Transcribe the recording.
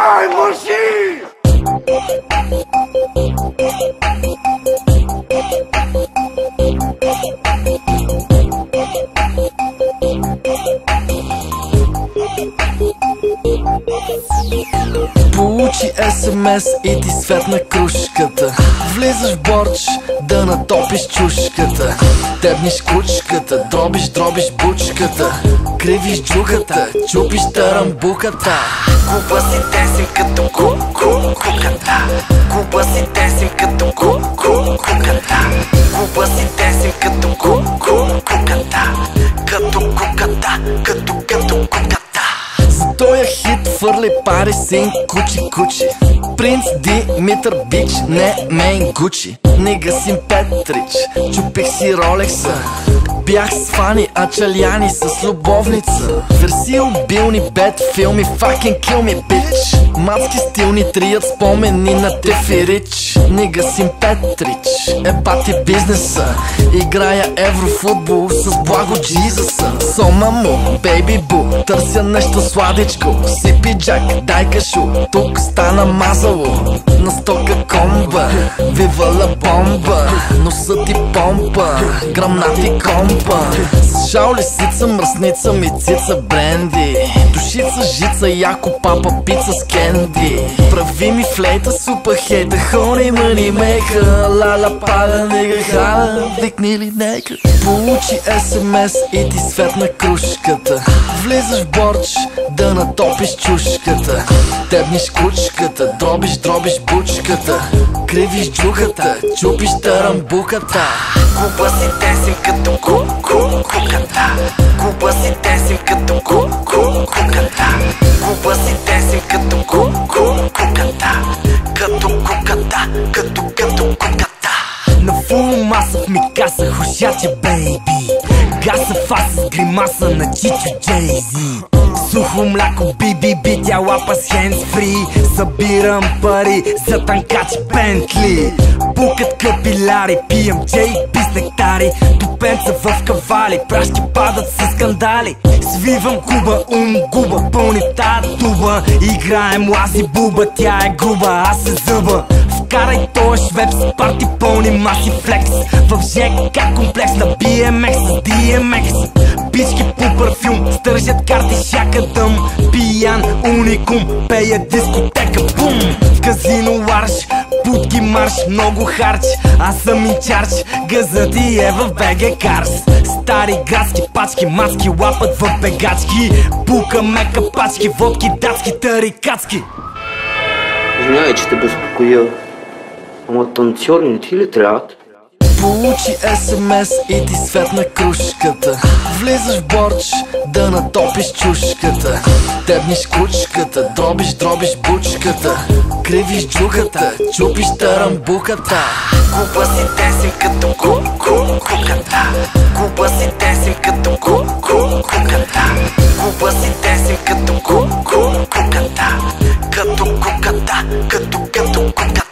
Ай, марши! Получи СМС и ти светна кружката. Влизаш в борч да натопиш чушката. Тебниш кучката, дробиш бучката. Кривиш джухата, чупиш тарамбуката. Купа си тесим като куката. Купа си тесим като куката. Купа си тесим като куката. Като куката, като куката. За тоя хит фърли пари син кучи. Принц Димитър Бич, не мейн Гучи. Нига син Петрич, чупих си Ролекса. Бях с Фани, а Чаляни с любовница. Версии обилни, бед филми, fucking kill me bitch. Мацки стилни трият спомени на Тефирич. Нига син Петрич, ебати бизнеса. Играя еврофутбол с Благо Джизъса. Сома му, бейби бу, търся нещо сладичко. Сипи джак, дай кашу, тук стана мазало. На стока комба, вивала бомба. Носа ти помпа, грамнати компа. С шао лисица, мръсница, мицица, бренди. Душица, жица, яко папа, пица с кенди. Прави ми флейта, супа хейта, хони мани мейка. Лала пада, нега хала, викни ли нека. Получи СМС и ти светна кружката. Влизаш в борч да натопиш чушката. Тебниш кучката, дробиш бучката. Кривиш джухата, чупиш тарамбуката. Купа си тесим като куката. Купа си тесим като куката. Купа си тесим като куката. Като куката, като куката. На фул маса в микаса, хушаче бейби. Гаса фаса с гримаса на Чичо Джейзи. Сухо мляко, би, тя лапа с хендсфри. Събирам пари за танкачи Бентли. Пукат капиляри, пием JP с нектари. Тупенца в кавали, прашки падат с скандали. Свивам куба, губа, пълни тая туба. Играем лази буба, тя е груба, аз се зъба. Вкарай тоя швеп с парти пълни маси флекс. В ЖК комплекс на BMX с DMX. Бички по парфюм, стържат карти шака дъм. Пиян уникум, пея дискотека бум. В казино ларш, путки марш, много харч. Аз съм инчарч, газът ти е в БГ Карс. Стари градски пачки, маски лапат в бегачки. Пука мека пачки, водки датски, тарикатски. Извинявай, че те безпокоя. Ама танцори не ти ли трябват? Получи СМС и ти светна кружката. Влизаш в борч да натопиш чушката. Тебниш кучката, дробиш бучката. Кривиш джухата, чупиш тарамбуката. Купа си тесим като куката. Купа си тесим като куката. Купа си тесим като куката. Като куката, като куката.